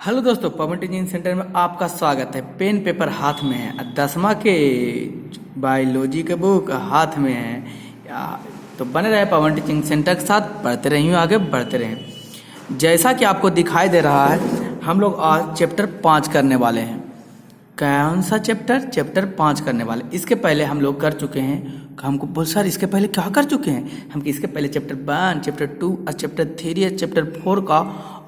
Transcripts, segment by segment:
Hello दोस्तों, पवन teaching centre में आपका स्वागत है। पेन पेपर हाथ में है, 10वां के बायोलॉजी के बुक हाथ में है। तो बने रहे पवन टीचिंग सेंटर के साथ, पढ़ते रहिए, आगे बढ़ते रहें। जैसा कि आपको दिखाई दे रहा है, हम लोग आज चैप्टर 5 करने वाले हैं। कौन सा चैप्टर 5 करने वाले। इसके पहले हम लोग कर चुके हैं, हमको बोल सर इसके पहले क्या कर चुके हैं हम, इसके पहले चैप्टर 1, चैप्टर 2 और चैप्टर 3 और चैप्टर 4 का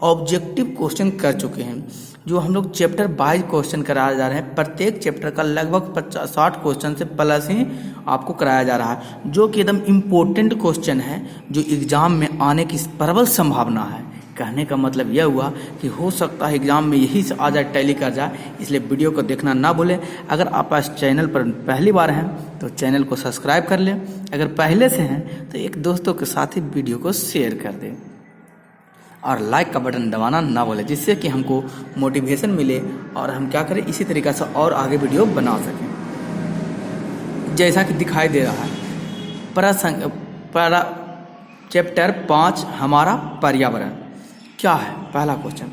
ऑब्जेक्टिव क्वेश्चन कर चुके हैं। जो हम लोग चैप्टर 22 क्वेश्चन कराया जा रहे हैं, प्रत्येक चैप्टर का लगभग 50-60 क्वेश्चन से प्लस ही आपको कराया जा रहा है, जो कि एकदम इम्पोर्टेंट क्वेश्चन है, जो एग्जाम में आने की प्रबल संभावना है। कहने का मतलब यह हुआ कि हो सकता है एग्जाम में यही से आ जाए, टैली कर जाए, इसलिए वीडियो को देखना ना भूलें। अगर आप इस चैनल पर पहली बार हैं तो चैनल को सब्सक्राइब कर लें, अगर पहले से हैं तो एक दोस्तों के साथ ही वीडियो को शेयर कर दें और लाइक का बटन दबाना ना भूलें, जिससे कि हमको मोटिवेशन मिले और हम क्या करें, इसी तरीक़े से और आगे वीडियो बना सकें। जैसा कि दिखाई दे रहा है, चैप्टर 5 हमारा पर्यावरण क्या है। पहला क्वेश्चन,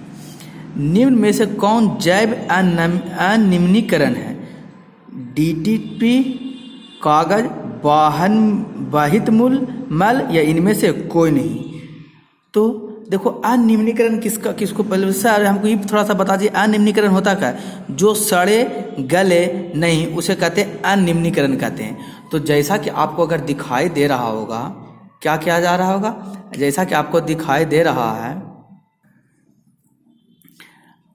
निम्न में से कौन जैव अनिम्नीकरण है? डीटीपी, कागज, वाहन बाहित मूल, मल या इनमें से कोई नहीं। तो देखो, अनिम्नीकरण किसको पहले सर हमको ये थोड़ा सा बता दीजिए, अनिम्नीकरण होता क्या है? जो सड़े गले नहीं, उसे कहते हैं अनिम्नीकरण कहते हैं। तो जैसा कि आपको अगर दिखाई दे रहा होगा, क्या किया जा रहा होगा, जैसा कि आपको दिखाई दे रहा है,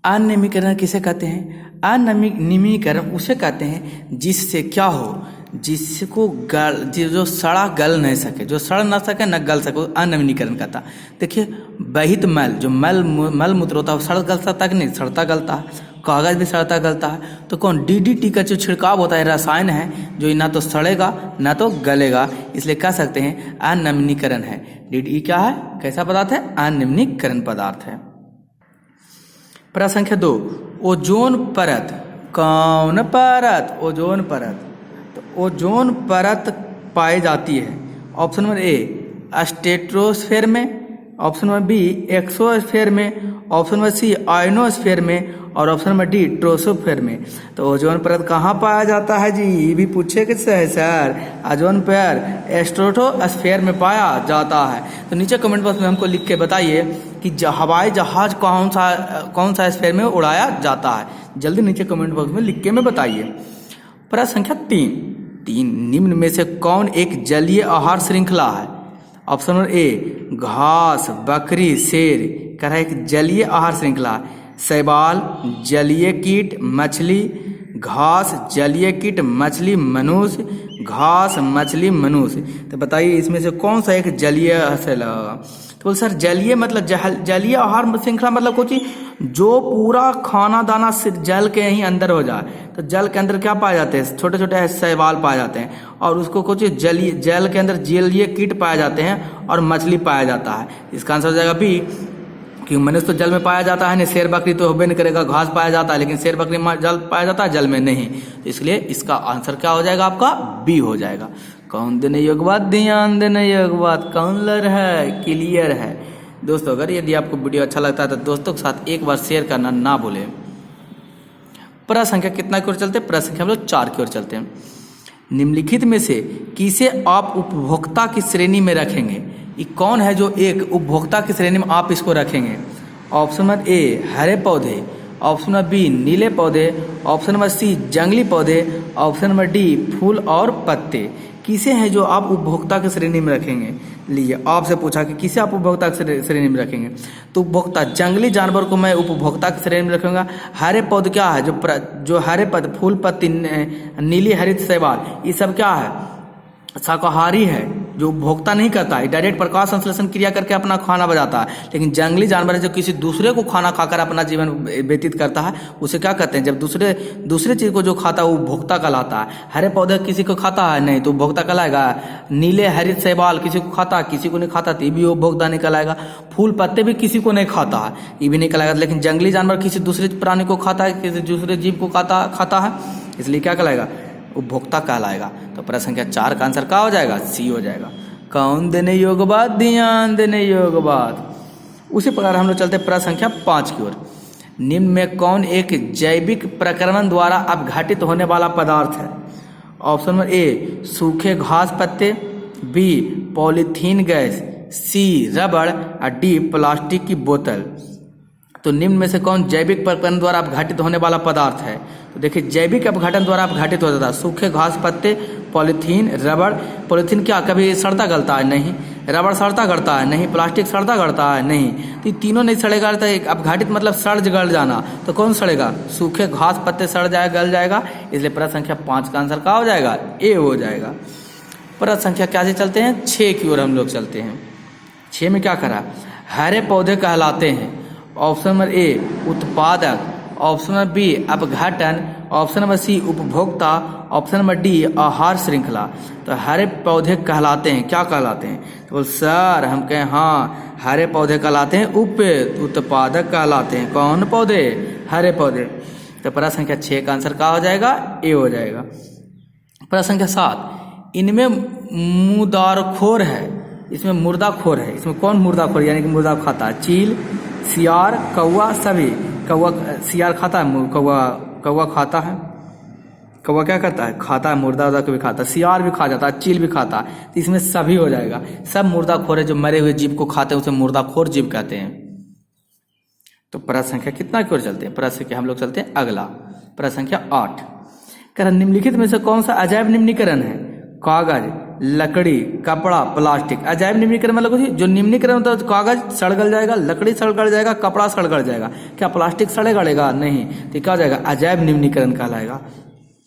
अनिम्नीकरण किसे कहते हैं? अनिम्नीकरण उसे कहते हैं जिससे क्या हो, जिसको जो सड़ा गल नहीं सके, जो सड़ ना सके न गल सके, अनिम्नीकरण कहता। देखिए, बहित मल, जो मल मूत्र होता है वो सड़ गल सकता है कि नहीं? सड़ता गलता है। कागज भी सड़ता गलता है। तो कौन? डीडीटी का जो छिड़काव होता है, रसायन है जो ना तो सड़ेगा ना तो गलेगा, इसलिए कह सकते हैं अनिम्नीकरण है। डीडीटी क्या है, कैसा पदार्थ है? अनिम्नीकरण पदार्थ है। प्रश्न संख्या 2, ओजोन परत। कौन परत? ओजोन परत। तो ओजोन परत पाई जाती है ऑप्शन नंबर ए स्ट्रेटोस्फेयर में, ऑप्शन नंबर बी एक्सोस्फेयर में, ऑप्शन नंबर सी आयनोस्फेयर में और ऑप्शन नंबर डी ट्रोपोस्फेयर में। तो ओजोन परत कहाँ पाया जाता है जी? ये भी पूछे किससे है सर? ओजोन परत स्ट्रेटोस्फेयर में पाया जाता है। तो नीचे कमेंट बॉक्स में हमको लिख के बताइए कि हवाई जहाज कौन सा स्फीयर में उड़ाया जाता है। जल्दी नीचे कमेंट बॉक्स में लिख के में बताइए। प्रश्न संख्या 3, निम्न में से कौन एक जलीय आहार श्रृंखला है? ऑप्शन नंबर ए घास, बकरी, शेर। कह रहा है एक जलीय आहार श्रृंखला। शैवाल, जलीय कीट, मछली, घास, जलीय कीट, मछली, मनुष्य, घास, मछली, मनुष्य। तो बताइए इसमें से कौन सा एक जलीय श्रृंखला? तो सर जलीय मतलब जलीय आहार श्रृंखला मतलब कुछ जो पूरा खाना दाना सिर्फ जल के ही अंदर हो जाए। तो जल के अंदर क्या पाए जाते हैं? छोटे छोटे शैवाल पाए जाते हैं, और उसको कुछ जल के अंदर जलीय कीट पाए जाते हैं और मछली पाया जाता है। इसका आंसर हो जाएगा बी, कि मनुष्य तो जल में पाया जाता है नहीं, शेर बकरी तो होबे नहीं करेगा, घास पाया जाता है, लेकिन शेर बकरी जल पाया जाता है, जल में नहीं। तो इसलिए इसका आंसर क्या हो जाएगा आपका? बी हो जाएगा। कौन देने योग्य बात, ध्यान देने योग्य बात, कौन लर है, क्लियर है। दोस्तों, अगर यदि आपको वीडियो अच्छा लगता है तो दोस्तों के साथ एक बार शेयर करना ना भूलें। प्रश्न संख्या कितना की ओर चलते हैं? प्रश्न संख्या हम लोग 4 की ओर चलते हैं। निम्नलिखित में से किसे आप उपभोक्ता की श्रेणी में रखेंगे? ये कौन है जो एक उपभोक्ता की श्रेणी में आप इसको रखेंगे? ऑप्शन नंबर ए हरे पौधे, ऑप्शन नंबर बी नीले पौधे, ऑप्शन नंबर सी जंगली पौधे, ऑप्शन नंबर डी फूल और पत्ते। किसे हैं जो आप उपभोक्ता की श्रेणी में रखेंगे? लीजिए, आपसे पूछा कि किसे आप उपभोक्ता की श्रेणी में रखेंगे? तो उपभोक्ता जंगली जानवर को मैं उपभोक्ता की श्रेणी में रखूंगा। हरे पौधे क्या है? जो हरे पद, फूल, पत्ती, नीली हरित शैवाल, ये सब क्या है? शाकाहारी है, जो उपभोक्ता नहीं करता है, डायरेक्ट प्रकाश संश्लेषण क्रिया करके अपना खाना बजाता है। लेकिन जंगली जानवर है जो किसी दूसरे को खाना खाकर अपना जीवन व्यतीत करता है, उसे क्या कहते हैं? जब दूसरे चीज को जो खाता है वो उपभोक्ता कहलाता है। हरे पौधे किसी को खाता है नहीं, तो उपभोक्ता कहलाएगा। नीले हरित शैवाल किसी को खाता है, किसी को नहीं खाता, तो ये भी उपभोक्ता नहीं कहलाएगा। फूल पत्ते भी किसी को नहीं खाता है, ये भी नहीं कहलाएगा। लेकिन जंगली जानवर किसी दूसरे प्राणी को खाता है, किसी दूसरे जीव को खाता है, इसलिए क्या कहलाएगा? उपभोक्ता कहलाएगा। तो प्रश्न संख्या 4 का आंसर क्या हो जाएगा? सी हो जाएगा। कौन देने योग्य बात, ध्यान देने योग्य बात। उसी प्रकार हम लोग चलते प्रश्न संख्या 5 की ओर। निम्न में कौन एक जैविक प्रक्रमण द्वारा अपघटित होने वाला पदार्थ है? ऑप्शन नंबर ए सूखे घास पत्ते, बी पॉलीथीन गैस, सी रबड़ और डी प्लास्टिक की बोतल। तो निम्न में से कौन जैविक प्रक्रमण द्वारा अपघटित होने वाला पदार्थ है? तो देखिए जैविक अपघटन द्वारा अपघटित होता था सूखे घास पत्ते, पॉलीथीन, रबड़। पॉलीथीन क्या कभी सड़ता गलता है? नहीं। रबड़ सड़ता गलता है? नहीं। प्लास्टिक सड़ता गलता है? नहीं। तो ये तीनों नहीं सड़ेगा। तो एक अपघटित मतलब सड़ गल जाना, तो कौन सड़ेगा? सूखे घास पत्ते सड़ जाएगा, गल जाएगा। इसलिए प्रश्न संख्या 5 का आंसर क्या हो जाएगा? ए हो जाएगा। प्रश्न संख्या क्या से चलते हैं? 6 की ओर हम लोग चलते हैं। 6 में क्या करा? हरे पौधे कहलाते हैं। ऑप्शन नंबर ए उत्पादक, ऑप्शन नंबर बी अपघटन, ऑप्शन नंबर सी उपभोक्ता, ऑप्शन नंबर डी आहार श्रृंखला। तो हरे पौधे कहलाते हैं, क्या कहलाते हैं? तो बोल सर हम कहें हाँ हरे पौधे कहलाते हैं, उत्पादक कहलाते हैं। कौन पौधे? हरे पौधे। तो प्रश्न संख्या 6 का आंसर क्या हो जाएगा? ए हो जाएगा। प्रश्न संख्या 7, इनमें मुर्दाखोर है, इसमें मुर्दाखोर है। इसमें कौन मुर्दाखोर यानी कि मुर्दा खाता है? चील, सियार, कौवा, सभी। कौवा सियार खाता है, कौवा खाता है। कौवा क्या करता है? खाता है, मुर्दा उर्दा को भी खाता है। सियार भी खा जाता है, चील भी खाता है। तो इसमें सभी हो जाएगा। सब मुर्दाखोर है, जो मरे हुए जीव को खाते हैं उसे मुर्दाखोर जीव कहते हैं। तो प्रश्न संख्या कितना की ओर चलते हैं? प्रश्न संख्या हम लोग चलते हैं अगला, प्रश्न संख्या 8। कह निम्नलिखित में से कौन सा अजैव निम्नीकरण है? कागज, लकड़ी, कपड़ा, प्लास्टिक। अजैव निम्नीकरण मतलब जो निम्नीकरण होता है तो कागज सड़ गल जाएगा, लकड़ी सड़ गल जाएगा, कपड़ा सड़ गल जाएगा। क्या प्लास्टिक सड़े गलेगा? नहीं। तो क्या हो जाएगा? अजैव निम्नीकरण कहलाएगा।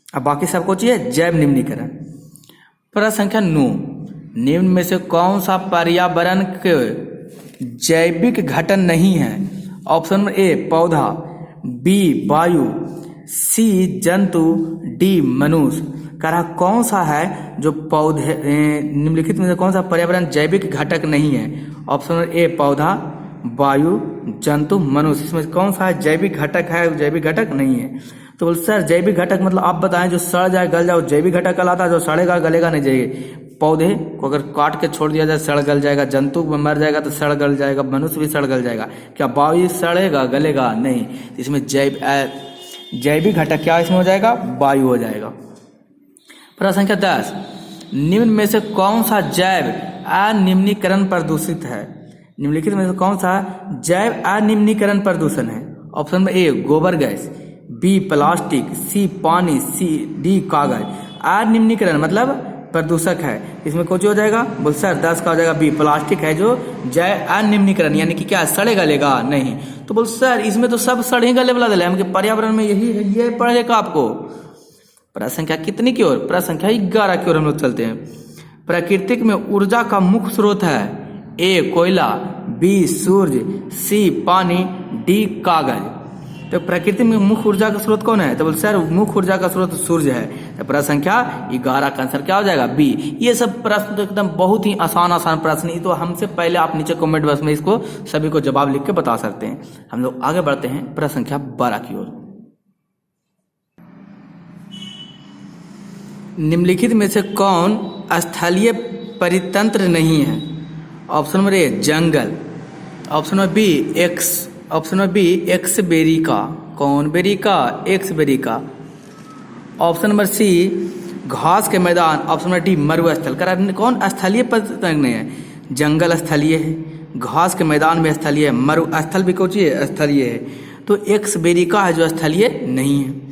अब बाकी सबको चाहिए जैव निम्नीकरण। प्रश्न संख्या 9, निम्न में से कौन सा पर्यावरण के जैविक घटन नहीं है? ऑप्शन नंबर ए पौधा, बी वायु, सी जंतु, डी मनुष्य। कह रहा कौन सा है जो पौधे निम्नलिखित में से कौन सा पर्यावरण जैविक घटक नहीं है? ऑप्शन नंबर ए पौधा, वायु, जंतु, मनुष्य। इसमें कौन सा है जैविक घटक है, जैविक घटक नहीं है? तो बोल सर जैविक घटक मतलब आप बताएं जो सड़ जाए गल जाए जैविक घटक कहलाता है, जो सड़ेगा गलेगा नहीं जाएगा। पौधे को अगर काट के छोड़ दिया जाए सड़ गल जाएगा, जंतु मर जाएगा तो सड़ गल जाएगा, मनुष्य भी सड़ गल जाएगा। क्या वायु सड़ेगा गलेगा? नहीं। इसमें जैविक घटक क्या इसमें हो जाएगा? वायु हो जाएगा। प्रश्न संख्या 10, निम्न में से कौन सा जैव अनिम्नीकरण प्रदूषित है? निम्नलिखित में से कौन सा जैव अनिम्नीकरण प्रदूषण है? ऑप्शन नंबर ए गोबर गैस, बी प्लास्टिक, सी पानी, सी डी कागज। अनिम्नीकरण मतलब प्रदूषक है। इसमें कुछ हो जाएगा? बोल सर 10 का हो जाएगा बी प्लास्टिक है जो जैव अनिम्नीकरण यानी कि क्या सड़े गलेगा नहीं। तो बोल सर इसमें तो सब सड़े गले वाला दिला है, पर्यावरण में यही है, ये पढ़ेगा आपको। प्रश्न संख्या कितनी की ओर? प्रश्न संख्या 11 की ओर हम लोग चलते हैं। प्राकृतिक में ऊर्जा का मुख्य स्रोत है? ए कोयला, बी सूर्य, सी पानी, डी कागज। तो प्रकृति में मुख्य ऊर्जा का स्रोत कौन है? तो बोल सर मुख्य ऊर्जा का स्रोत सूर्य है। तो प्रश्न संख्या 11 का आंसर क्या हो जाएगा? बी। ये सब प्रश्न तो एकदम बहुत ही आसान प्रश्न, ये तो हमसे पहले आप नीचे कमेंट बॉक्स में इसको सभी को जवाब लिख के बता सकते हैं। हम लोग आगे बढ़ते हैं प्रश्न संख्या 12 की ओर। निम्नलिखित में से कौन स्थलीय परितंत्र नहीं है? ऑप्शन नंबर ए जंगल, option number B option number B एक्सबेरिका। कौन बेरिका? एक्सबेरिका। ऑप्शन नंबर सी घास के मैदान, ऑप्शन नंबर डी मरुस्थल। कर कौन स्थलीय परितंत्र नहीं है? जंगल स्थलीय है, घास के मैदान में स्थलीय है, मरुस्थल भी कुछ स्थलीय है। तो एक्सबेरिका है जो स्थलीय नहीं है।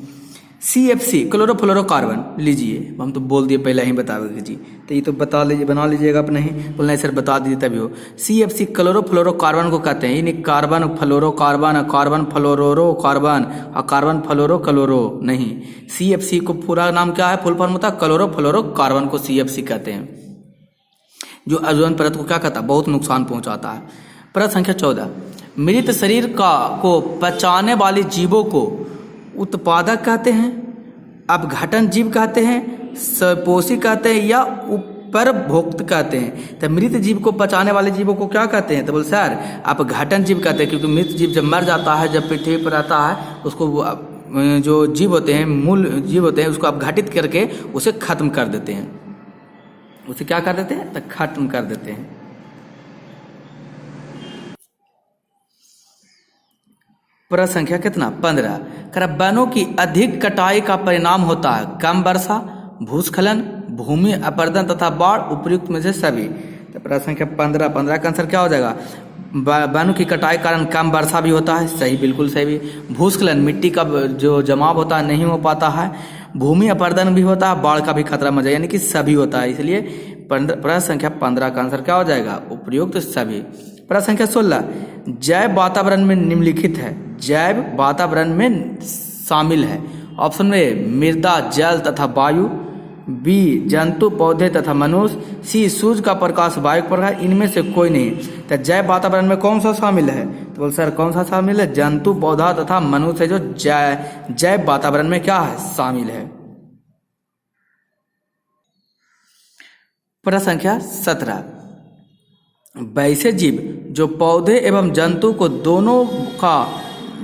CFC क्लोरोफ्लोरोकार्बन लीजिए, हम तो बोल दिए पहले ही बता दीजिए, तो ये तो बता लीजिए, बना लीजिएगा आप नहीं बोलना है सर बता दीजिए तभी हो। CFC क्लोरोफ्लोरोकार्बन को कहते हैं, यानी कार्बन फ्लोरोकार्बन, कार्बन फ्लोरोकार्बन और कार्बन फ्लोरो क्लोरो नहीं। CFC को पूरा नाम क्या है? फुल फॉर्म होता है क्लोरोफ्लोरोकार्बन को CFC कहते हैं, जो ओजोन परत को क्या कहता है? बहुत नुकसान पहुंचाता है। प्रश्न संख्या 14, मृत शरीर को पचाने वाले जीवों को उत्पादक कहते हैं, अपघटन जीव कहते हैं, सपोषी कहते हैं या उपभोक्त कहते हैं? तो मृत जीव को पचाने वाले जीवों को क्या कहते हैं? तो बोल सर अपघटन जीव कहते हैं, क्योंकि मृत जीव जब मर जाता है, जब पृथ्वी पर आता है, उसको जो जीव होते हैं, मूल जीव होते हैं, उसको अपघटित करके उसे खत्म कर देते हैं। उसे क्या कर देते हैं? तो खत्म कर देते हैं। प्रश्न संख्या कितना 15। वनों की अधिक कटाई का परिणाम होता है कम वर्षा, भूस्खलन, भूमि अपरदन तथा बाढ़, उपयुक्त में से सभी। तो प्रश्न संख्या 15 का आंसर क्या हो जाएगा? वनों की कटाई के कारण कम वर्षा भी होता है, सही, बिल्कुल सही। भूस्खलन, मिट्टी का जो जमाव होता है नहीं हो पाता है। भूमि अपरदन भी होता है, बाढ़ का भी खतरा मजा, यानी कि सभी होता है, इसलिए प्रश्न संख्या 15 का आंसर क्या हो जाएगा? उपयुक्त सभी। प्रश्न संख्या 16, जैव वातावरण में निम्नलिखित है, जैव वातावरण में शामिल है। ऑप्शन में मृदा, जल तथा वायु, बी जंतु, पौधे तथा मनुष्य, सी सूर्य का प्रकाश, वायु का प्रकाश, इनमें से कोई नहीं। तो जैव वातावरण में कौन सा शामिल है? तो बोल सर कौन सा शामिल है? जंतु, पौधा तथा मनुष्य जो जैव वातावरण में क्या है? शामिल है। प्रश्न संख्या 17, वैसे जीव जो पौधे एवं जंतु को दोनों का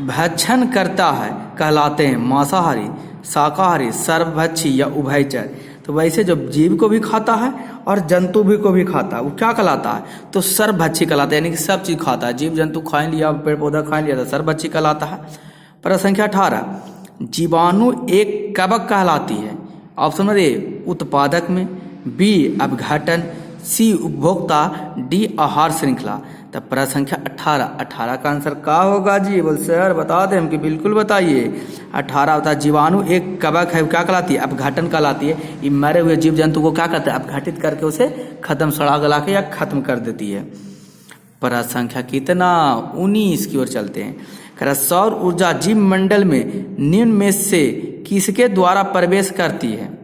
भक्षण करता है कहलाते हैं मांसाहारी, शाकाहारी, सर्वभक्षी या उभयचर। तो वैसे जो जीव को भी खाता है और जंतु भी को भी खाता है वो क्या कहलाता है? तो सर्वभक्षी कहलाता है, यानी कि सब चीज खाता है, जीव जंतु खा लिया, पेड़ पौधा खा लिया तो सर्वभक्षी कहलाता है। प्रश्न संख्या 18, जीवाणु एक कवक कहलाती है। ऑप्शन नंबर ए उत्पादक में, बी अपघटन, सी उपभोक्ता, डी आहार श्रृंखला। तब प्रश्न संख्या 18 का आंसर क्या होगा जी? बोल सर बता दें हम कि बिल्कुल बताइए। 18 होता है जीवाणु एक कवक है, क्या कहलाती है? अपघटन कहलाती है। ये मरे हुए जीव जंतु को क्या करते हैं? अपघटित करके उसे खत्म, सड़ा गला के या खत्म कर देती है। प्रश्न संख्या कितना 19 की ओर चलते हैं। सौर ऊर्जा जीव मंडल में निम्न में से किसके द्वारा प्रवेश करती है?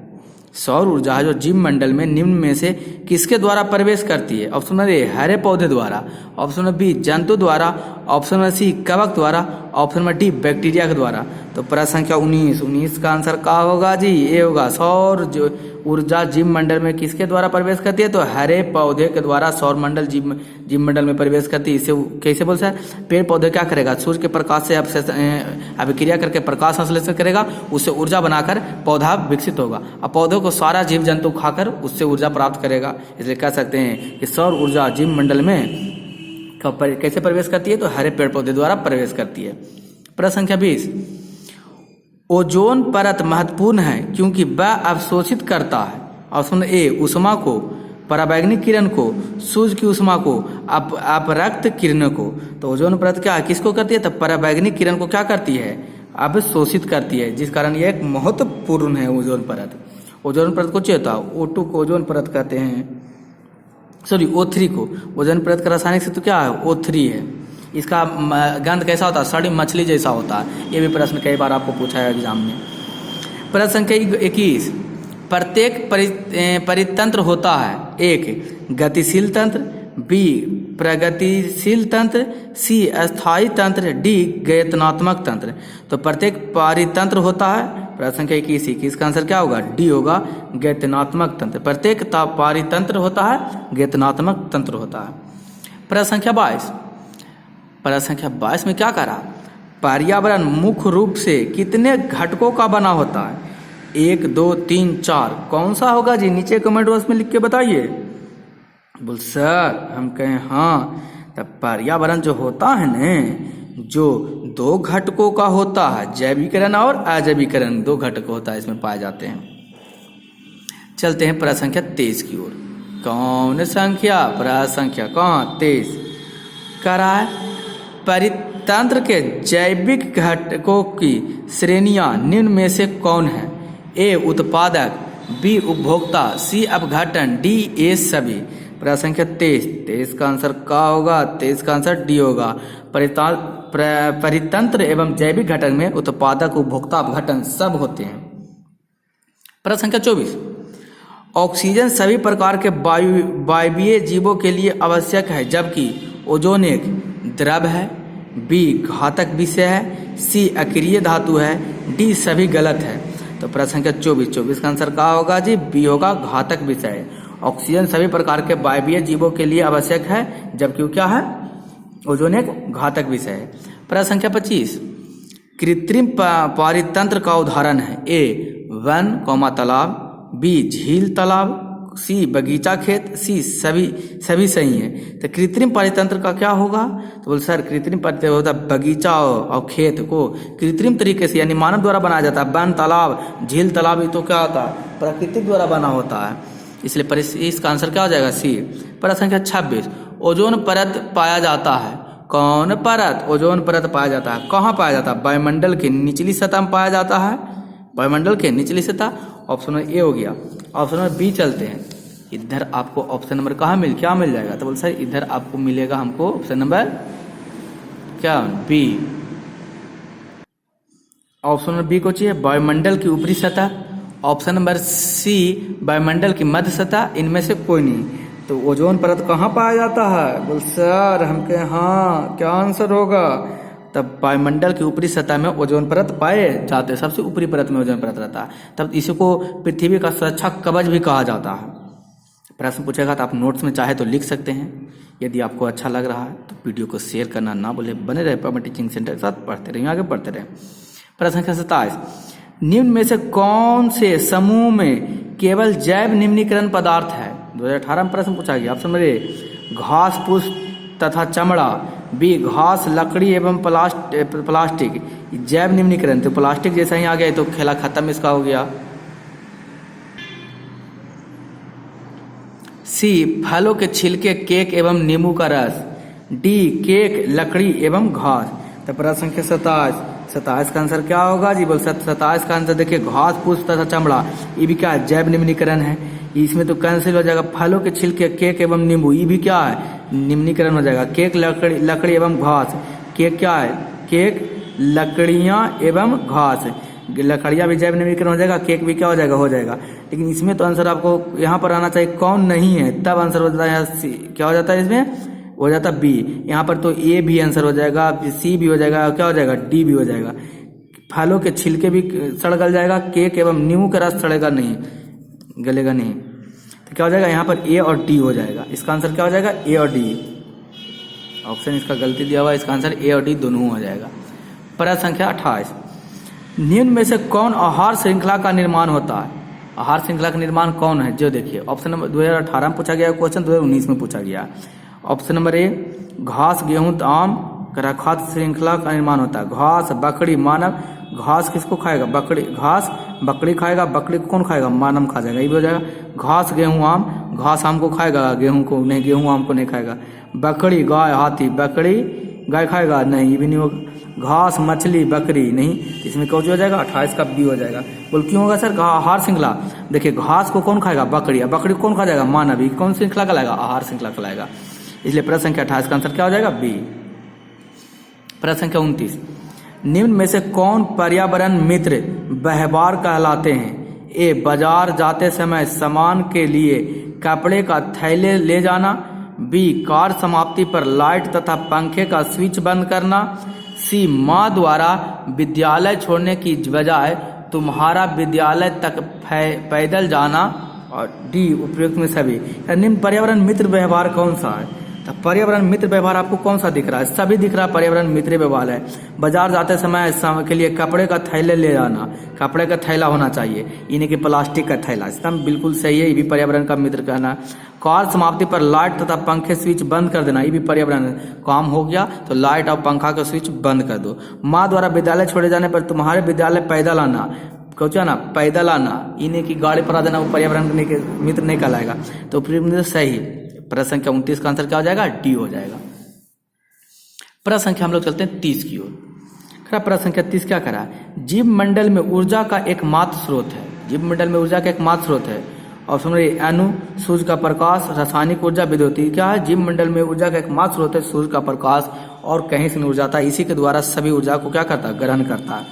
सौर ऊर्जा जो जीव मंडल में निम्न में से किसके द्वारा प्रवेश करती है? ऑप्शन नंबर ए हरे पौधे द्वारा, ऑप्शन नंबर बी जंतु द्वारा, ऑप्शन नंबर सी कवक द्वारा, ऑप्शन नंबर डी बैक्टीरिया के द्वारा। तो प्रश्न संख्या 19 का आंसर क्या होगा जी? ये होगा सौर ऊर्जा जीव मंडल में किसके द्वारा प्रवेश करती है? तो हरे पौधे के द्वारा सौर मंडल जीव मंडल में प्रवेश करती है। इसे कैसे बोल सकते हैं? पेड़ पौधे क्या करेगा? सूर्य के प्रकाश से अभिक्रिया करके प्रकाश संश्लेषण करेगा, उससे ऊर्जा बनाकर पौधा विकसित होगा। अब पौधों को सारा जीव जंतु खाकर उससे ऊर्जा प्राप्त करेगा, इसलिए कह सकते हैं कि सौर ऊर्जा जीव मंडल में कैसे प्रवेश करती है? तो हरे पेड़ पौधे द्वारा प्रवेश करती है। प्रश्न संख्या 20, ओजोन परत महत्वपूर्ण है क्योंकि वह अवशोषित करता है। ऑप्शन ए ऊष्मा को, पराबैंगनी किरण को, सूर्य की ऊष्मा को, अपरक्त किरणों को। तो ओजोन परत क्या है? किसको करती है? तो पराबैंगनी किरण को क्या करती है? अवशोषित करती है, जिस कारण यह एक महत्वपूर्ण है ओजोन परत। ओजोन परत को चाहिए था O2 को ओजोन परत कहते हैं, सॉरी O3 को। ओजोन परत का रासायनिक सूत्र क्या है? O3 है। इसका गंध कैसा होता है? सड़ी मछली जैसा होता है। ये भी प्रश्न कई बार आपको पूछा है एग्जाम में। प्रश्न संख्या 21, प्रत्येक परितंत्र होता है, एक गतिशील तंत्र, बी प्रगतिशील तंत्र, सी अस्थायी तंत्र, डी गैतनात्मक तंत्र। तो प्रत्येक परितंत्र होता है। प्रश्न संख्या 21 का आंसर क्या होगा? डी होगा गैतनात्मक तंत्र। प्रत्येक परितंत्र होता है, गैतनात्मक तंत्र होता है। प्रश्न संख्या 22, प्रश्न संख्या 22 में क्या करा? पर्यावरण मुख्य रूप से कितने घटकों का बना होता है? 1, 2, 3, 4। कौन सा होगा जी? नीचे कमेंट बॉक्स में लिख के बताइए। बोल सर हम कहें हाँ। तब पर्यावरण जो होता है न, जो 2 घटकों का होता है, जैवीकरण और अजैवीकरण, 2 घटक होता है, इसमें पाए जाते हैं। चलते हैं प्रश्न संख्या 23 की ओर। कौन संख्या? प्रश्न संख्या कौन? 23 करा है। परितंत्र के जैविक घटकों की श्रेणियां निम्न में से कौन है? ए उत्पादक, बी उपभोक्ता, सी अपघटन, डी ए सभी। प्रश्न संख्या 23 का आंसर क्या होगा? 23 का आंसर डी होगा। परितंत्र एवं जैविक घटक में उत्पादक, उपभोक्ता, अपघटन सब होते हैं। प्रश्न संख्या 24, ऑक्सीजन सभी प्रकार के वायवीय जीवों के लिए आवश्यक है, जबकि ओजोन एक द्रव है, बी घातक विषय है, सी अक्रिय धातु है, डी सभी गलत है। तो प्रश्न संख्या 24 का आंसर क्या होगा जी? बी होगा घातक विषय। ऑक्सीजन सभी प्रकार के वायवीय जीवों के लिए आवश्यक है, जबकि वो क्या है? ओजोन एक घातक विषय है। प्रश्न संख्या 25, कृत्रिम पारितंत्र का उदाहरण है, ए वन, तालाब, बी झील तालाब, सी बगीचा खेत, सी सभी सभी सही है। तो कृत्रिम परितंत्र का क्या होगा? तो बोल सर कृत्रिम परितंत्र होता है बगीचा और खेत को कृत्रिम तरीके से यानी मानव द्वारा बनाया जाता है। वन तालाब झील तालाब ये तो क्या होता है प्राकृतिक द्वारा बना होता है, इसलिए इसका आंसर क्या हो जाएगा सी। प्रश्न संख्या 26, ओजोन परत पाया जाता है। कौन परत? ओजोन परत पाया जाता है। कहाँ पाया जाता है? वायुमंडल की निचली सतह में पाया जाता है, वायुमंडल के निचली सतह। ऑप्शन नंबर ए हो गया। ऑप्शन नंबर बी चलते हैं। इधर आपको ऑप्शन नंबर क्या मिल जाएगा? तो बोल सर इधर आपको मिलेगा हमको ऑप्शन नंबर क्या बी। ऑप्शन नंबर बी को चाहिए वायुमंडल की ऊपरी सतह। ऑप्शन नंबर सी वायुमंडल की मध्य सतह। इनमें से कोई नहीं। तो ओजोन परत कहाँ पाया जाता है? बोल सर हमके हाँ क्या आंसर होगा? तब वायुमंडल की ऊपरी सतह में ओजोन परत पाए जाते हैं, सबसे ऊपरी परत में ओजोन परत रहता है। तब इसी को पृथ्वी का सुरक्षा कवच भी कहा जाता है। प्रश्न पूछेगा तो आप नोट्स में चाहे तो लिख सकते हैं। यदि आपको अच्छा लग रहा है तो वीडियो को शेयर करना ना भूले। बने रहे पवन टीचिंग सेंटर के साथ, पढ़ते रहिए, आगे पढ़ते रहे। प्रश्न संख्या 27, निम्न में से कौन से समूह में केवल जैव निम्नीकरण पदार्थ है? 2018 में प्रश्न पूछा गया। ऑप्शन नंबर ए घास पुष्प तथा चमड़ा, बी घास लकड़ी एवं प्लास्टिक। जैव निम्नीकरण तो प्लास्टिक जैसा ही आ गया तो खेला खत्म इसका हो गया। सी फलों के छिलके केक एवं नींबू का रस, डी केक लकड़ी एवं घास। तो प्रश्न संख्या 27 का आंसर क्या होगा जी? बोल 27 का आंसर देखिए घास पुष्प तथा चमड़ा, ये भी क्या है? जैव निम्नीकरण है। इसमें तो कैंसिल हो जाएगा। फलों के छिलके केक एवं नींबू, ये भी क्या है? निम्नीकरण हो जाएगा। केक लकड़ी एवं घास, केक क्या है? केक लकड़ियां एवं घास, लकड़ियां भी जैव निम्नीकरण हो जाएगा, केक भी क्या हो जाएगा? हो जाएगा। लेकिन इसमें तो आंसर आपको यहाँ पर आना चाहिए कौन नहीं है, तब आंसर हो जाता है सी। क्या हो जाता है इसमें? हो जाता बी। यहाँ पर तो ए भी आंसर हो जाएगा, सी भी हो जाएगा, क्या हो जाएगा? डी भी हो जाएगा। फलों के छिलके भी सड़ गल जाएगा, केक एवं नींबू का रस सड़ेगा नहीं, गलेगा नहीं। तो क्या हो जाएगा? यहाँ पर ए और डी हो जाएगा। इसका आंसर क्या हो जाएगा? ए और डी। ऑप्शन इसका गलती दिया हुआ है, इसका आंसर ए और डी दोनों हो जाएगा। प्रश्न संख्या 28, निम्न में से कौन आहार श्रृंखला का निर्माण होता है? आहार श्रृंखला का निर्माण कौन है? जो देखिए ऑप्शन नंबर 2018 में पूछा गया क्वेश्चन, 2019 में पूछा गया। ऑप्शन नंबर ए घास गेहूं आम खाद्य श्रृंखला का निर्माण होता है। घास बकरी मानव, घास किसको खाएगा? बकरी, घास बकरी खाएगा, बकरी को कौन खाएगा? मानव खा जाएगा, ये भी हो जाएगा। घास गेहूं आम, घास आम को खाएगा, गेहूं को नहीं, गेहूं आम को नहीं खाएगा। बकरी गाय हाथी, बकरी गाय खाएगा नहीं, ये भी नहीं होगा। घास मछली बकरी नहीं, इसमें कौन हो जाएगा? 28 का बी हो जाएगा। बोल क्यों होगा सर? आहार श्रृंखला। देखिए घास को कौन खाएगा? बकरी, बकरी को कौन खा जाएगा? मानव। ये कौन श्रृंखला कहलाएगा? आहार श्रृंखला कहलाएगा। इसलिए प्रश्न संख्या 28 का आंसर क्या हो जाएगा? बी। प्रश्न संख्या 29, निम्न में से कौन पर्यावरण मित्र व्यवहार कहलाते हैं? ए बाजार जाते समय सामान के लिए कपड़े का थैले ले जाना, बी कार्य समाप्ति पर लाइट तथा पंखे का स्विच बंद करना, सी माँ द्वारा विद्यालय छोड़ने की बजाय तुम्हारा विद्यालय तक पैदल जाना, और डी उपयुक्त में सभी। निम्न पर्यावरण मित्र व्यवहार कौन सा है? तो पर्यावरण मित्र व्यवहार आपको कौन सा दिख रहा है? सभी दिख रहा है पर्यावरण मित्र व्यवहार है। बाजार जाते समय के लिए कपड़े का थैले ले जाना, कपड़े का थैला होना चाहिए, इन्हें कि प्लास्टिक का थैला, एकदम बिल्कुल सही है, ये भी पर्यावरण का मित्र कहना। कार्य समाप्ति पर लाइट तथा पंखे स्विच बंद कर देना, ये भी पर्यावरण काम हो गया, तो लाइट और पंखा का स्विच बंद कर दो। माँ द्वारा विद्यालय छोड़े जाने पर तुम्हारे विद्यालय पैदल आना, कौचा ना पैदल आना, इन्हें की गाड़ी पर आ देना, वो पर्यावरण के मित्र नहीं कहलाएगा। तो सही। प्रश्न संख्या 29 का आंसर क्या हो जाएगा? डी हो जाएगा। प्रश्न संख्या हम लोग चलते हैं 30 की ओर। प्रश्न संख्या 30 क्या करा? जीव मंडल में ऊर्जा का एकमात्र स्रोत है। जीव मंडल में ऊर्जा का एकमात्र स्रोत है। ऑप्शन नंबर ए अणु, सूर्य का प्रकाश, रासायनिक ऊर्जा, विद्युत। क्या है? जीव मंडल में ऊर्जा का एकमात्र स्रोत है सूर्य का प्रकाश, और कहीं से नहीं ऊर्जा आता है, इसी के द्वारा सभी ऊर्जा को क्या करता है? ग्रहण करता है।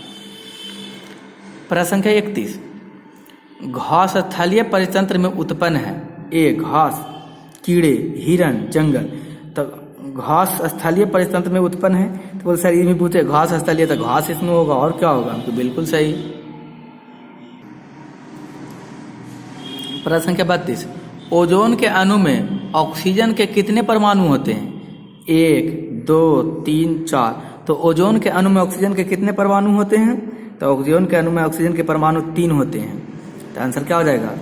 प्रश्न संख्या 31, घास स्थलीय परितंत्र में उत्पन्न है। ए घास, कीड़े, हिरण, जंगल। तो घास स्थलीय परितंत्र में उत्पन्न है, तो बोल सर ये भी पूछे घास स्थलीय, तो घास इसमें होगा और क्या होगा? तो बिल्कुल सही। प्रश्न संख्या 32, ओजोन के अणु में ऑक्सीजन के कितने परमाणु होते हैं? 1, 2, 3, 4। तो ओजोन के अणु में ऑक्सीजन के कितने परमाणु होते हैं? तो ओजोन के अणु में ऑक्सीजन के परमाणु 3 होते हैं। तो आंसर क्या हो जाएगा?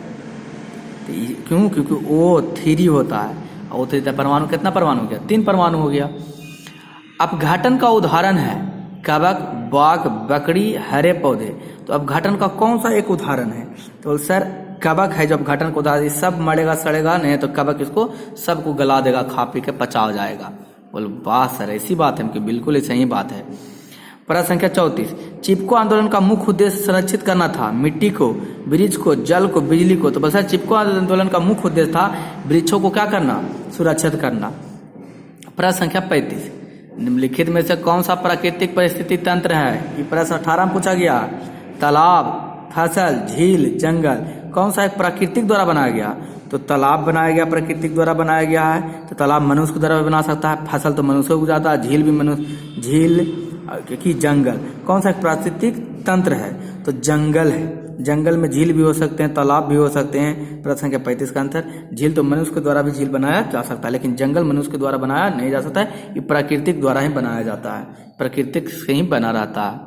क्यों? क्योंकि O3 होता है। O3 परमाणु, कितना परमाणु हो गया? 3 परमाणु हो गया। अपघटन का उदाहरण है कवक, बाघ, बकरी, हरे पौधे। तो अपघटन का कौन सा एक उदाहरण है? तो सर कवक है जो अपघटन को उदाहरण, सब मरेगा सड़ेगा नहीं तो कवक इसको सबको गला देगा, खा पी के पचा जाएगा। बोल वाह सर, ऐसी बात है कि बिल्कुल ही सही बात है। प्रश्न संख्या 34, चिपको आंदोलन का मुख्य उद्देश्य संरक्षित करना था मिट्टी को, वृक्ष को, जल को, बिजली को। तो बस चिपको आंदोलन का मुख्य उद्देश्य था वृक्षों को क्या करना? सुरक्षित करना। प्रश्न संख्या 35, निम्नलिखित में से कौन सा प्राकृतिक परिस्थिति तंत्र है? ये प्रश्न 18 में पूछा गया। तालाब, फसल, झील, जंगल, कौन सा एक प्राकृतिक द्वारा बनाया गया? तो तालाब बनाया गया, प्राकृतिक द्वारा बनाया गया है। तो तालाब मनुष्य के द्वारा भी बना सकता है, फसल तो मनुष्य को जाता है, झील भी मनुष्य, झील की जंगल, कौन सा एक प्राकृतिक तंत्र है? तो जंगल है। जंगल में झील भी हो सकते हैं, तालाब भी हो सकते हैं। प्रश्न संख्या 35 का आंसर, झील तो मनुष्य के द्वारा भी झील बनाया जा सकता है, लेकिन जंगल मनुष्य के द्वारा बनाया नहीं जा सकता है, ये प्राकृतिक द्वारा ही बनाया जाता है, प्राकृतिक से ही बना रहता है।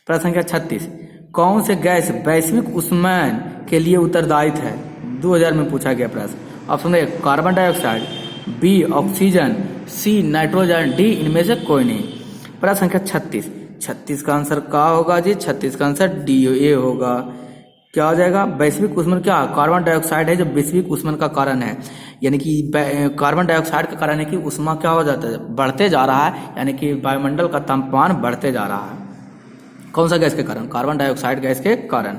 प्रश्न संख्या 36, कौन से गैस वैश्विक उष्मायन के लिए उत्तरदायित्व है? 2000 में पूछा गया प्रश्न। Option A carbon dioxide, B oxygen, C nitrogen, D इनमें से कोई नहीं। प्रश्न संख्या 36 का आंसर क्या होगा जी? 36 का आंसर डी ए होगा। क्या हो जाएगा? वैश्विक उष्मन क्या? कार्बन डाइऑक्साइड है जो वैश्विक उष्मन का कारण है, यानी कि कार्बन डाइऑक्साइड का कारण है कि उष्मा क्या हो जाता है? बढ़ते जा रहा है, यानी कि वायुमंडल का तापमान बढ़ते जा रहा है। कौन सा गैस के कारण? कार्बन डाइऑक्साइड गैस के कारण।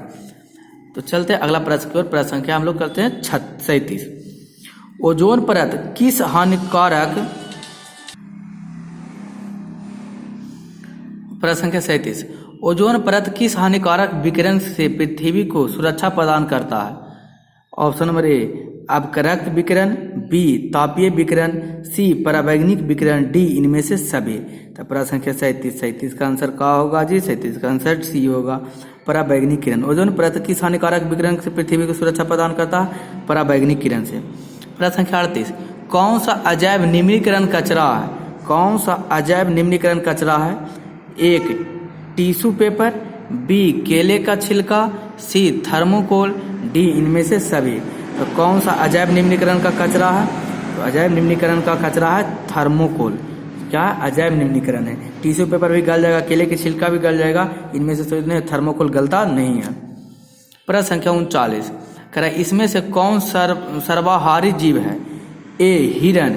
तो चलते अगला प्रश्न की ओर। प्रश्न संख्या हम लोग करते हैं 37, ओजोन परत किस हानिकारक, प्रश्न संख्या 37, ओजोन परत किस हानिकारक विकिरण से पृथ्वी को सुरक्षा प्रदान करता है? ऑप्शन नंबर ए अपकरक विकिरण, बी तापीय विकिरण, सी पराबैंगनिक विकिरण, डी इनमें से सभी। तो प्रश्न संख्या 37 का आंसर क्या होगा जी? 37 का आंसर सी होगा, पराबैंगनिक किरण। ओजोन परत किस हानिकारक विकिरण से पृथ्वी को सुरक्षा प्रदान करता है? पराबैंगनिक किरण से। प्रश्न संख्या 38, कौन सा अजैव निम्नीकरण कचरा है? कौन सा अजैव निम्नीकरण कचरा है? एक टिश्यू पेपर, बी केले का छिलका, सी थर्मोकोल, डी इनमें से सभी। तो कौन सा अजैव निम्नीकरण का कचरा है? तो अजैव निम्नीकरण का कचरा है थर्मोकोल। क्या अजैव निम्नीकरण है? टिश्यू पेपर भी गल जाएगा, केले की छिलका भी गल जाएगा, इनमें से थर्मोकोल गलता नहीं है। प्रश्न संख्या 39, कह रहा है इसमें से कौन सर्वाहारी जीव है? ए हिरण,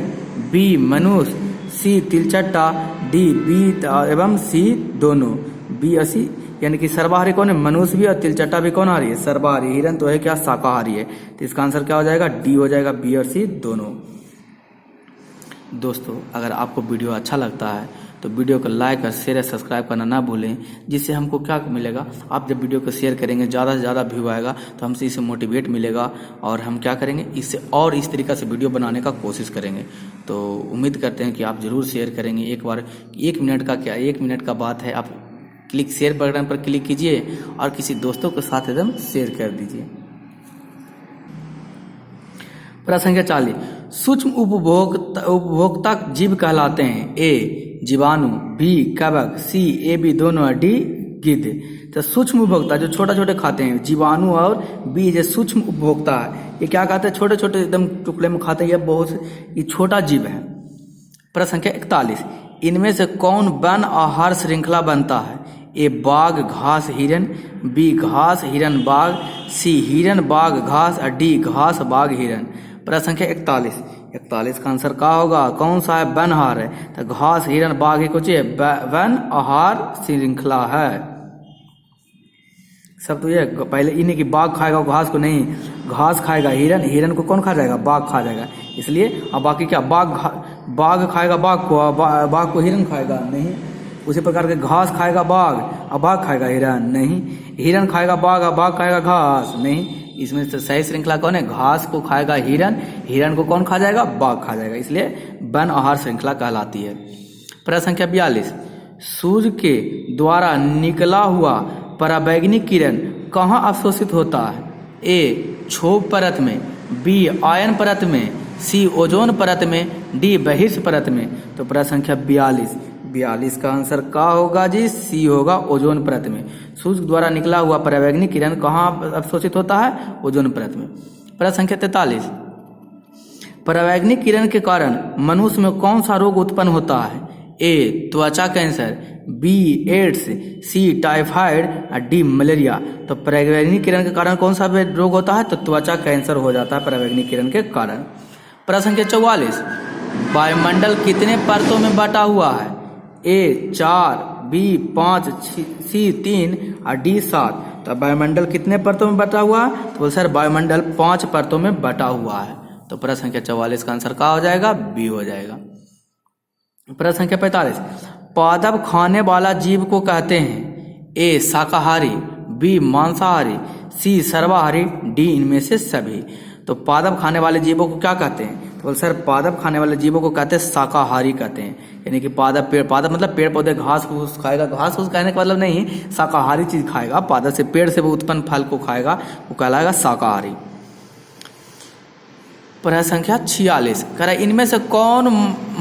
बी मनुष्य, सी तिलचट्टा, डी बी एवं सी दोनों। बी और सी यानी कि सर्वाहारी कौन है? मनुष्य भी और तिलचट्टा भी कौन आ रही है? सर्वाहारी। हिरण तो है क्या? शाकाहारी है। तो इसका आंसर क्या हो जाएगा? डी हो जाएगा, बी और सी दोनों। दोस्तों अगर आपको वीडियो अच्छा लगता है तो वीडियो को लाइक और शेयर और सब्सक्राइब करना ना भूलें, जिससे हमको क्या मिलेगा? आप जब वीडियो को शेयर करेंगे ज़्यादा से ज़्यादा व्यू आएगा तो हमसे इससे मोटिवेट मिलेगा और हम क्या करेंगे इससे और इस तरीक़ा से वीडियो बनाने का कोशिश करेंगे। तो उम्मीद करते हैं कि आप ज़रूर शेयर करेंगे। एक बार 1 मिनट का क्या 1 मिनट का बात है, आप क्लिक शेयर बटन पर क्लिक कीजिए और किसी दोस्तों के साथ एकदम शेयर कर दीजिए। प्रश्न संख्या 40, सूक्ष्म उपभोक्ता जीव कहलाते हैं? ए जीवाणु, बी कवक, सी ए बी दोनों, डी गिद्ध। तो सूक्ष्म उपभोक्ता जो छोटा छोटे खाते हैं जीवाणु, और बी जो सूक्ष्म उपभोक्ता है ये क्या कहते हैं? छोटे छोटे एकदम टुकड़े में खाते हैं, ये छोटा जीव है। प्रश्न संख्या 41, इनमें से कौन वन आहार श्रृंखला बनता है? ए बाघ घास हिरन, बी घास हिरन बाघ, सी हिरन बाघ घास और डी घास बाघ हिरन। प्रश्न संख्या 41 का आंसर क्या होगा? कौन सा है? वन आहार है। तो घास हिरन बाघ ही कुछ है, वन आहार श्रृंखला है। सब तो ये पहले इन्हें कि बाघ खाएगा घास को नहीं, घास खाएगा हिरन को कौन खा जाएगा? बाघ खा जाएगा। इसलिए अब बाकी क्या? बाघ खाएगा बाघ को, बाघ को हिरन खाएगा नहीं। उसी प्रकार के घास खाएगा बाघ और बाघ खाएगा हिरन नहीं। हिरन खाएगा बाघ और बाघ खाएगा घास नहीं। इसमें से सही श्रृंखला कौन है? घास को खाएगा हिरन को कौन खा जाएगा? बाघ खा जाएगा। इसलिए वन आहार श्रृंखला कहलाती है। प्रश्न संख्या 42, सूर्य के द्वारा निकला हुआ पराबैंगनिक किरण कहाँ अवशोषित होता है? ए क्षोभ परत में, बी आयन परत में, सी ओजोन परत में, डी बहिर्ष परत में। तो प्रश्न संख्या 42 का आंसर क्या होगा जी? सी होगा, ओजोन परत में। सूर्य द्वारा निकला हुआ पराबैंगनिक किरण कहाँ अवशोषित होता है? ओजोन परत में। प्रश्न संख्या 43, परावैंगिक किरण के कारण मनुष्य में कौन सा रोग उत्पन्न होता है? ए त्वचा कैंसर, बी एड्स, सी टाइफाइड और डी मलेरिया। तो परावैंगिक किरण के कारण कौन सा रोग होता है? तो त्वचा कैंसर हो जाता है परावैंगिक किरण के कारण। प्रश्न संख्या 44, वायुमंडल कितने परतों में बटा हुआ है? ए 4, बी 5, सी 3 और डी 7। तो वायुमंडल कितने परतों में बटा हुआ है? तो सर वायुमंडल 5 परतों में बटा हुआ है। तो प्रश्न संख्या 44 का आंसर क्या हो जाएगा? बी हो जाएगा। प्रश्न संख्या 45, पादप खाने वाला जीव को कहते हैं? ए शाकाहारी, बी मांसाहारी, सी सर्वाहारी, डी इनमें से सभी। तो पादप खाने वाले जीवों को क्या कहते हैं? तो सर पादप खाने वाले जीवों को कहते हैं शाकाहारी कहते हैं। यानी कि पादप मतलब पेड़ पौधे घास फूस खाएगा। घास फूस खाने का मतलब नहीं, शाकाहारी चीज खाएगा। पादप से पेड़ से वो उत्पन्न फल को खाएगा, वो कहलाएगा शाकाहारी। प्रश्न संख्या 46, कह इनमें से कौन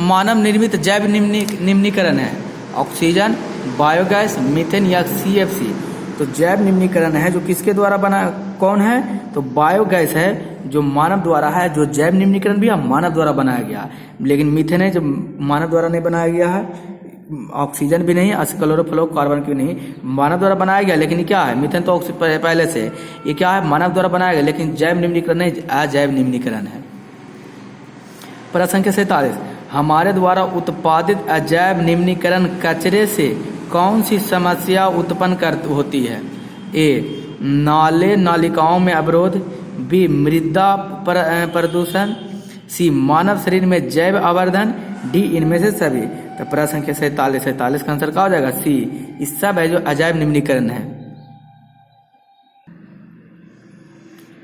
मानव निर्मित जैव निम्नीकरण है? ऑक्सीजन, बायोगैस, मीथेन या CFC। तो जैव निम्नीकरण है जो किसके द्वारा बना, कौन है? तो बायोगैस है जो मानव द्वारा है। जो जैव निम्नीकरण भी मानव द्वारा बनाया गया है, लेकिन मीथेन है जो मानव द्वारा नहीं बनाया गया है। ऑक्सीजन भी नहीं, क्लोरोफ्लोरोकार्बन भी नहीं, मानव द्वारा बनाया गया। लेकिन क्या है? मीथेन तो पहले से, ये क्या है? मानव द्वारा बनाया गया, लेकिन जैव निम्नीकरण नहीं, अजैव निम्नीकरण है। प्रश्न संख्या 47, हमारे द्वारा उत्पादित अजैव निम्नीकरण कचरे से कौन सी समस्या उत्पन्न होती है? ए नाले नालिकाओं में अवरोध, बी मृदा प्रदूषण, सी मानव शरीर में जैव आवर्धन, डी इनमें से सभी। तो प्रश्न संख्या 47 का आंसर क्या हो जाएगा? सी, इस सब है जो अजैव निम्नीकरण है।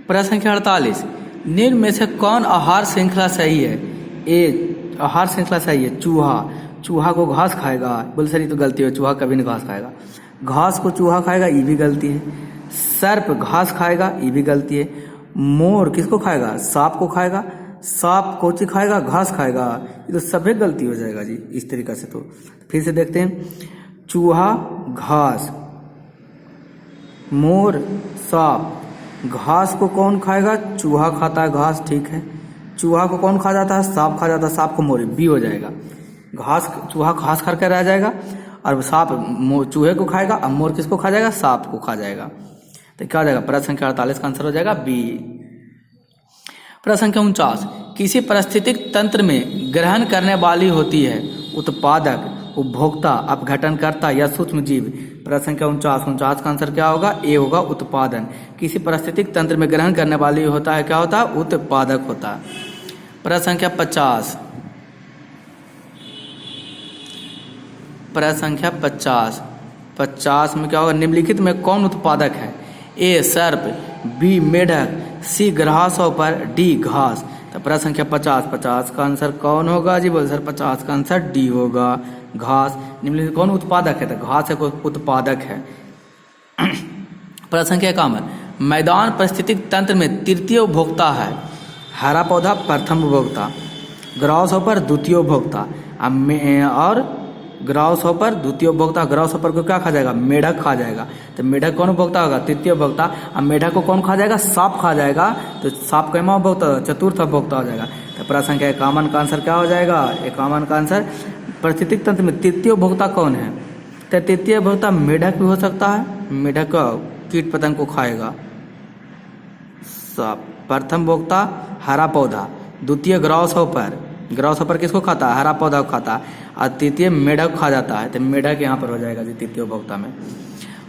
प्रश्न संख्या 48, निम्न में से कौन आहार श्रृंखला सही है? ए आहार श्रृंखला सही है चूहा को घास खाएगा। बोल सर ये तो गलती है, चूहा कभी नहीं घास खाएगा। घास को चूहा खाएगा, ये भी गलती है। सर्प घास खाएगा, ये भी गलती है। मोर किसको खाएगा? सांप को खाएगा। सांप कोची खाएगा? घास खाएगा। ये तो सभी गलती हो जाएगा जी इस तरीका से। तो फिर से देखते हैं, चूहा घास, मोर सांप। घास को कौन खाएगा? चूहा खाता है घास, ठीक है। चूहा को कौन खा जाता है? सांप खा जाता है। सांप को मोर, बी हो जाएगा। चूहा घास खा कर रह जाएगा और सांप चूहे को खाएगा, और मोर किसको खा जाएगा? सांप को खा जाएगा। तो क्या हो जाएगा? प्रश्न संख्या 48 का आंसर हो जाएगा बी। प्रश्न संख्या 49, किसी पारिस्थितिक तंत्र में ग्रहण करने वाली होती है? उत्पादक, उपभोक्ता, अपघटनकर्ता या सूक्ष्म जीव। प्रश्न संख्या 49 का आंसर क्या होगा? ए होगा, उत्पादन। किसी पारिस्थितिक तंत्र में ग्रहण करने वाली होता है, क्या होता है? उत्पादक होता है। प्रश्न संख्या 50, प्रश्न संख्या 50 में क्या होगा? निम्नलिखित में कौन उत्पादक है? ए सर्प, बी मेढक, सी ग्रासहॉपर, डी घास। तो प्रश्न संख्या 50 का आंसर कौन होगा जी? बोल सर 50 का आंसर डी होगा, घास। निम्नलिखित कौन उत्पादक है? तो घास एक उत्पादक है। प्रश्न संख्या 51, मैदान पारिस्थितिक तंत्र में तृतीय उपभोक्ता है? हरा पौधा प्रथम उपभोक्ता, ग्रासहॉपर द्वितीय उपभोक्ता, और ग्रासहॉपर द्वितीय उपभोक्ता। ग्रासहॉपर को क्या खा जाएगा? मेढक खा जाएगा। तो मेढक कौन उपभोक्ता होगा? तृतीय उपभोक्ता। अब मेढक को कौन खा जाएगा? सांप खा जाएगा। तो सांप कैमा उपभोक्ता? चतुर्थ उपभोक्ता हो जाएगा। तो प्रश्न संख्या 51 का आंसर क्या हो जाएगा? 51 का आंसर, पारिस्थितिक तंत्र में तृतीय उपभोक्ता कौन है? तो तृतीय उपभोक्ता मेढक भी हो सकता है। मेढक कीट पतंग को खाएगा। प्रथम उपभोक्ता हरा पौधा, द्वितीय ग्रासहॉपर किसको खाता है? हरा पौधा को खाता है। और तृतीय मेढक खा जाता है। तो मेढक यहाँ पर हो जाएगा जी तृतीय उपभोक्ता में।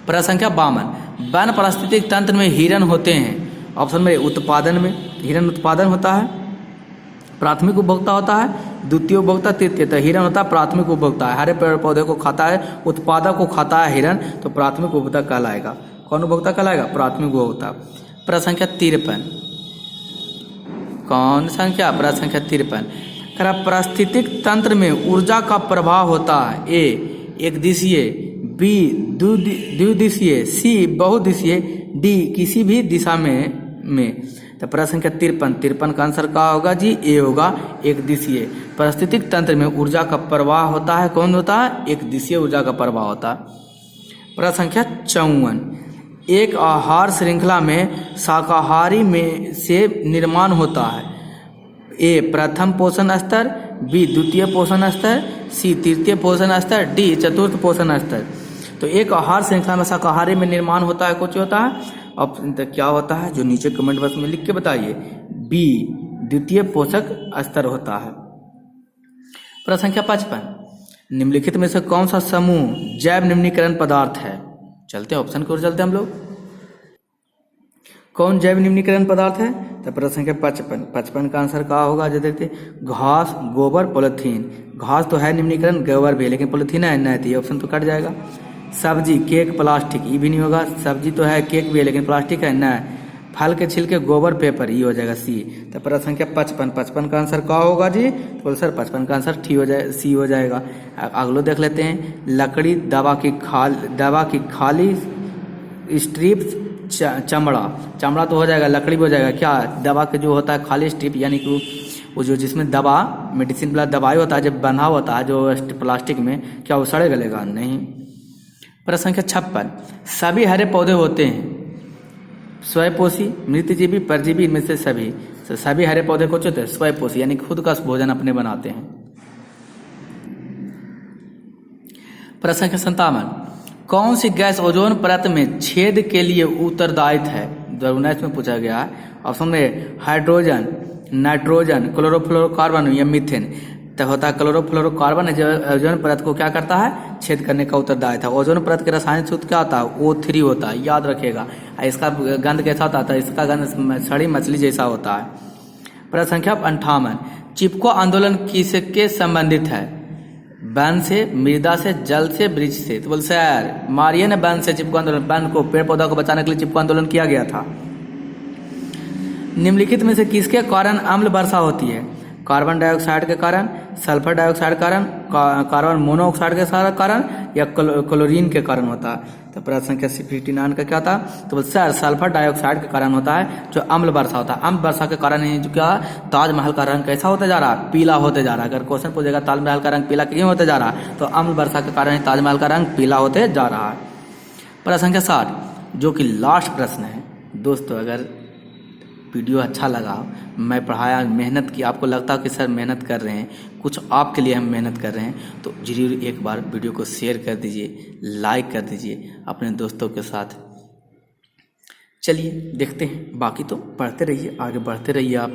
प्रश्न संख्या 52, वन पारिस्थितिक तंत्र में हिरण होते हैं? ऑप्शन में उत्पादन में हिरण उत्पादन होता है, प्राथमिक उपभोक्ता होता है, द्वितीय उपभोक्ता, तृतीय। तो हिरण होता है प्राथमिक उपभोक्ता है, हरे पेड़ पौधे को खाता है, उत्पादक को खाता है हिरण, तो प्राथमिक उपभोक्ता कहलाएगा। कौन उपभोक्ता कहलाएगा? प्राथमिक उपभोक्ता। प्रश्न संख्या 53, कौन संख्या? प्रश्न संख्या 53, पारिस्थितिक तंत्र में ऊर्जा का प्रभाव होता है? ए एक दिशीय, बी द्विदिशीय, सी बहुदिशीय, डी किसी भी दिशा में। तो प्रश्न संख्या 53 का आंसर क्या होगा जी? ए होगा, एक दिशीय। पारिस्थितिक तंत्र में ऊर्जा का प्रवाह होता है, कौन होता है? एक दिशीय ऊर्जा का प्रवाह होता है। प्रश्न संख्या 54, एक आहार श्रृंखला में शाकाहारी में से निर्माण होता है? ए प्रथम पोषण स्तर, बी द्वितीय पोषण स्तर, सी तृतीय पोषण स्तर, डी चतुर्थ पोषण स्तर। तो एक आहार श्रृंखला में शाकाहारी में निर्माण होता है, कुछ होता है ऑप्शन तो क्या होता है जो नीचे कमेंट बॉक्स में लिख के बताइए। बी द्वितीय पोषक स्तर होता है। प्रश्न संख्या 55, निम्नलिखित में से कौन सा समूह जैव निम्नीकरण पदार्थ है? चलते हैं ऑप्शन की ओर चलते हैं हम लोग। कौन जैव निम्नीकरण पदार्थ है? तो प्रश्न संख्या 55 का आंसर क्या होगा जो देखते घास, गोबर, पॉलिथीन। घास तो है निम्नीकरण, गोबर भी, लेकिन पॉलिथीन है नहीं, तो ये ऑप्शन तो कट जाएगा। सब्जी, केक, प्लास्टिक, ये भी नहीं होगा। सब्जी तो है, केक भी है, लेकिन प्लास्टिक है नहीं। फल के छिलके, गोबर, पेपर, ये हो जाएगा सी। तो प्रश्न संख्या 55 का आंसर क्या होगा जी? तो सर 55 का आंसर टी हो जाए, सी हो जाएगा। अगलो देख लेते हैं। लकड़ी, दवा की खाली स्ट्रिप्स, चमड़ा तो हो जाएगा, लकड़ी भी हो जाएगा। क्या दवा के जो होता है खाली स्ट्रिप, यानी कि वो जो जिसमें दवा मेडिसिन वाला दवाई होता है जब बंधा होता है जो प्लास्टिक में, क्या वो सड़े गलेगा? नहीं। प्रश्न संख्या 56, सभी हरे पौधे होते हैं स्वयंपोषी, मृतजीवी, परजीवी, इनमें से सभी। तो सभी हरे पौधे को होते हैं स्वयंपोषी, यानी खुद का भोजन अपने बनाते हैं। प्रश्न संख्या 57, कौन सी गैस ओजोन परत में छेद के लिए उत्तरदायित्व है? 2019 में पूछा गया है। ऑप्शन में हाइड्रोजन, नाइट्रोजन, क्लोरोफ्लोरोकार्बन या मीथेन। तो होता है क्लोरोफ्लोरोकार्बन है जो ओजोन परत को क्या करता है? छेद करने का उत्तरदायित्व है। ओजोन परत के रासायनिक सूत्र क्या होता है? O3 होता है, याद रखिएगा। इसका गंध कैसा होता है? इसका गंध सड़ी मछली जैसा होता है। प्रश्न संख्या 58, चिपको आंदोलन किसके संबंधित है? वन से, मृदा से, जल से, वृक्ष से। तो बोल सर मारिए ना वन से चिपको आंदोलन। वन को, पेड़ पौधा को बचाने के लिए चिपको आंदोलन किया गया था। निम्नलिखित में से किसके कारण अम्ल वर्षा होती है? कार्बन डाइऑक्साइड के कारण, सल्फर डाइऑक्साइड के कारण, कार्बन मोनोऑक्साइड के कारण या क्लोरीन के कारण होता है? तो प्रश्न संख्या 59 का क्या था? तो सर सल्फर डाइऑक्साइड के कारण होता है जो अम्ल वर्षा होता है। अम्ल वर्षा के कारण ही जो क्या ताजमहल का रंग कैसा होता जा रहा है? पीला होते जा रहा है। अगर क्वेश्चन पूछेगा ताजमहल का रंग पीला क्यों होते जा रहा है, तो अम्ल वर्षा के कारण ही ताजमहल का रंग पीला होते जा रहा है। प्रश्न संख्या 60 जो कि लास्ट प्रश्न है दोस्तों, अगर वीडियो अच्छा लगा, मैं पढ़ाया, मेहनत की, आपको लगता है कि सर मेहनत कर रहे हैं, कुछ आपके लिए हम मेहनत कर रहे हैं, तो जरूर एक बार वीडियो को शेयर कर दीजिए, लाइक कर दीजिए अपने दोस्तों के साथ। चलिए देखते हैं, बाकी तो पढ़ते रहिए, आगे बढ़ते रहिए आप।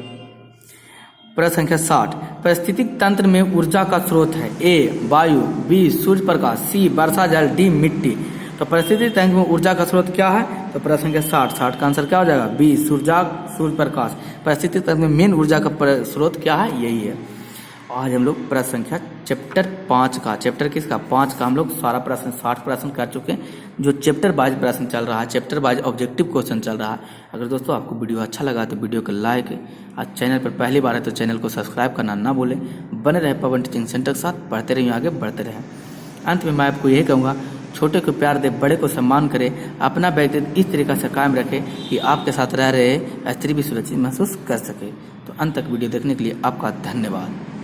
प्रश्न संख्या 60, पारिस्थितिक तंत्र में ऊर्जा का स्रोत है? ए वायु, बी सूर्य प्रकाश, सी वर्षा जल, डी मिट्टी। तो परिस्थितिक तंत्र में ऊर्जा का स्रोत क्या है? तो प्रश्न संख्या 60 का आंसर क्या हो जाएगा? बी सूर्य प्रकाश। परिस्थितिक तंत्र में मेन ऊर्जा का स्रोत क्या है? यही है। आज हम लोग प्रश्न संख्या चैप्टर 5 का, चैप्टर किसका? 5 का हम लोग सारा प्रश्न 60 प्रश्न कर चुके हैं। जो चैप्टर वाइज प्रश्न चल रहा है, चैप्टर वाइज ऑब्जेक्टिव क्वेश्चन चल रहा है। अगर दोस्तों आपको वीडियो अच्छा लगा तो वीडियो को लाइक, आज चैनल पर पहली बार है तो चैनल को सब्सक्राइब करना ना भूलें। बने रहे पवन टीचिंग सेंटर के साथ, पढ़ते रहिए, आगे बढ़ते रहें। अंत में मैं आपको यही कहूँगा, छोटे को प्यार दे, बड़े को सम्मान करें, अपना व्यक्तित्व इस तरीक़ा से कायम रखें कि आपके साथ रह रहे स्त्री भी सुरक्षित महसूस कर सके। तो अंत तक वीडियो देखने के लिए आपका धन्यवाद।